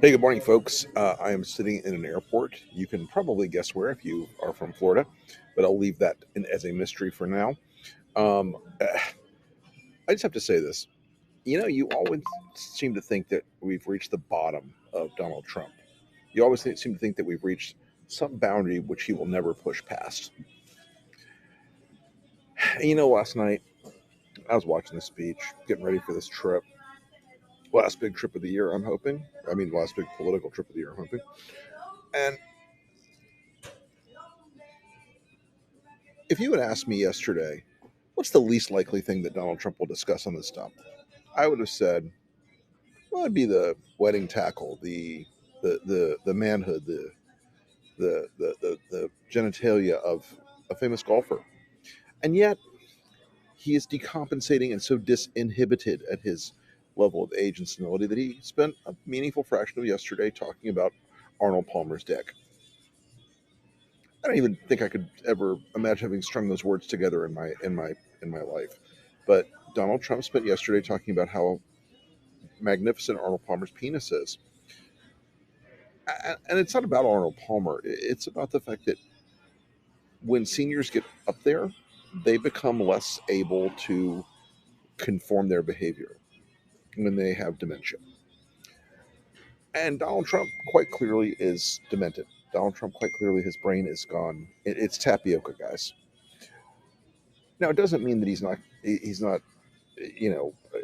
Hey, good morning, folks. I am sitting in an airport. You can probably guess where if you are from Florida, but I'll leave that as a mystery for now. Um, I just have to say this. You always seem to think that we've reached the bottom of Donald Trump. You always seem to think that we've reached some boundary which he will never push past. Last night I was watching the speech, getting ready for this trip, last big trip of the year, I'm hoping. Last big political trip of the year, I'm hoping. And if you had asked me yesterday, what's the least likely thing that Donald Trump will discuss on this stuff? I would have said, well, it'd be the wedding tackle, the manhood, the genitalia of a famous golfer. And yet he is decompensating and so disinhibited at his level of age and senility that he spent a meaningful fraction of yesterday talking about Arnold Palmer's dick. I don't even think I could ever imagine having strung those words together in my life. But Donald Trump spent yesterday talking about how magnificent Arnold Palmer's penis is. And it's not about Arnold Palmer. It's about the fact that when seniors get up there, they become less able to conform their behavior when they have dementia. And Donald Trump quite clearly is demented. Donald Trump quite clearly his brain is gone. It's tapioca, guys. Now it doesn't mean that he's not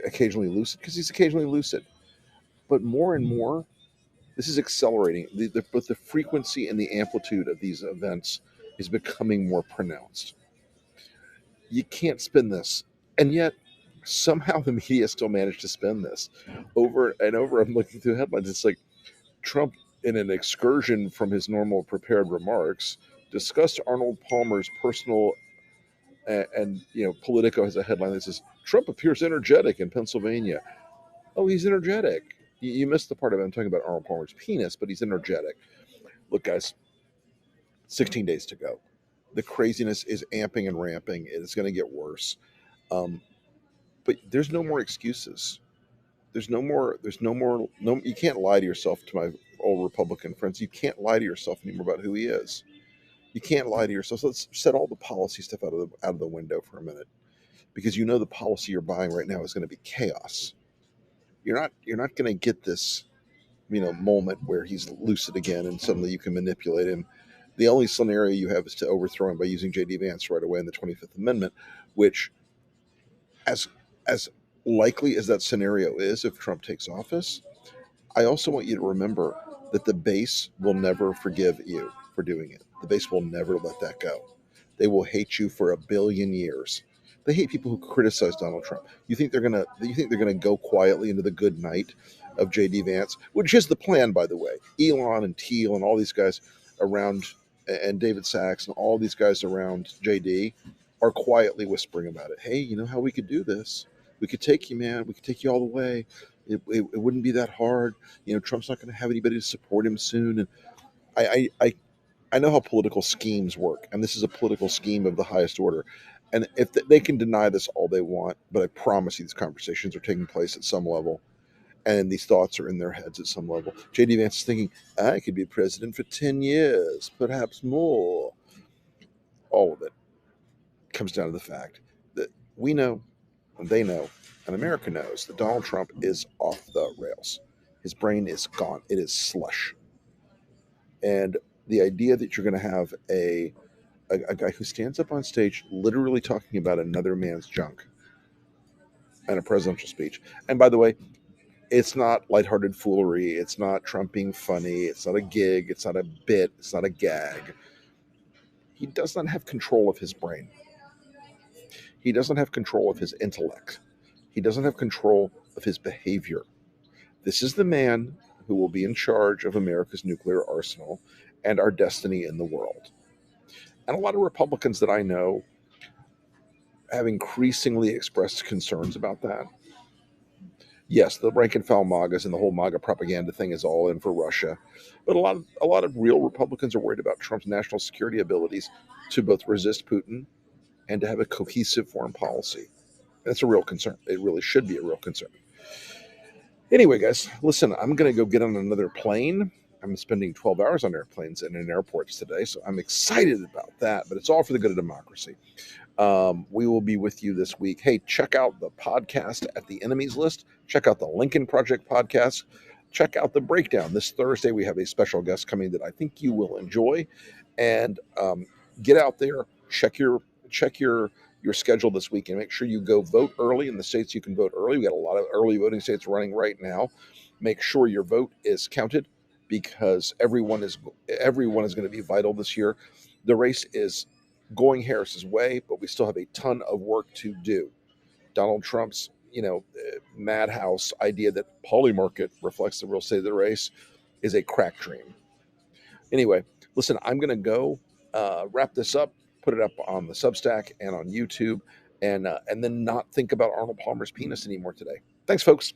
occasionally lucid, because he's occasionally lucid. But more and more, this is accelerating. Both the frequency and the amplitude of these events is becoming more pronounced. You can't spin this, and yet somehow the media still managed to spin this over and over. I'm looking through headlines. It's like Trump, in an excursion from his normal prepared remarks, discussed Arnold Palmer's personal Politico has a headline that says Trump appears energetic in Pennsylvania. Oh, he's energetic. You missed the part of it. I'm talking about Arnold Palmer's penis, but he's energetic. Look, guys, 16 days to go. The craziness is amping and ramping. It's going to get worse. Um, but there's no more excuses. There's no more. There's no more. No, you can't lie to yourself. To my old Republican friends, you can't lie to yourself anymore about who he is. You can't lie to yourself. So let's set all the policy stuff out of the window for a minute, because the policy you're buying right now is going to be chaos. You're not going to get this moment where he's lucid again and suddenly you can manipulate him. The only scenario you have is to overthrow him by using J.D. Vance right away in the 25th Amendment, which, as as likely as that scenario is if Trump takes office, I also want you to remember that the base will never forgive you for doing it. The base will never let that go. They will hate you for a billion years. They hate people who criticize Donald Trump. You think they're gonna go quietly into the good night of JD Vance, which is the plan, by the way. Elon and Thiel and all these guys around, and David Sachs and all these guys around JD are quietly whispering about it. Hey, you know how we could do this? We could take you, man. We could take you all the way. It wouldn't be that hard. Trump's not going to have anybody to support him soon. And I know how political schemes work, and this is a political scheme of the highest order. And if they can deny this all they want, but I promise you, these conversations are taking place at some level, and these thoughts are in their heads at some level. JD Vance is thinking, I could be president for 10 years, perhaps more. All of it comes down to the fact that we know, and they know, and America knows that Donald Trump is off the rails. His brain is gone. It is slush. And the idea that you're going to have a guy who stands up on stage literally talking about another man's junk in a presidential speech. And by the way, it's not lighthearted foolery. It's not Trump being funny. It's not a gig. It's not a bit. It's not a gag. He does not have control of his brain. He doesn't have control of his intellect. He doesn't have control of his behavior. This is the man who will be in charge of America's nuclear arsenal and our destiny in the world. And a lot of Republicans that I know have increasingly expressed concerns about that. Yes, the rank and file MAGAs and the whole MAGA propaganda thing is all in for Russia, but a lot of real Republicans are worried about Trump's national security abilities to both resist Putin and to have a cohesive foreign policy. That's a real concern. It really should be a real concern. Anyway, guys, listen, I'm going to go get on another plane. I'm spending 12 hours on airplanes and in airports today, so I'm excited about that, but it's all for the good of democracy. We will be with you this week. Hey, check out the podcast at the enemies list. Check out the Lincoln Project podcast. Check out the breakdown. This Thursday, we have a special guest coming that I think you will enjoy. And get out there, check your schedule this week, and make sure you go vote early in the states you can vote early. We got a lot of early voting states running right now. Make sure your vote is counted because everyone is going to be vital this year. The race is going Harris's way, but we still have a ton of work to do. Donald Trump's, madhouse idea that polymarket reflects the real state of the race is a crack dream. Anyway, listen, I'm going to go wrap this up, put it up on the Substack and on YouTube, and then not think about Arnold Palmer's penis anymore today. Thanks, folks.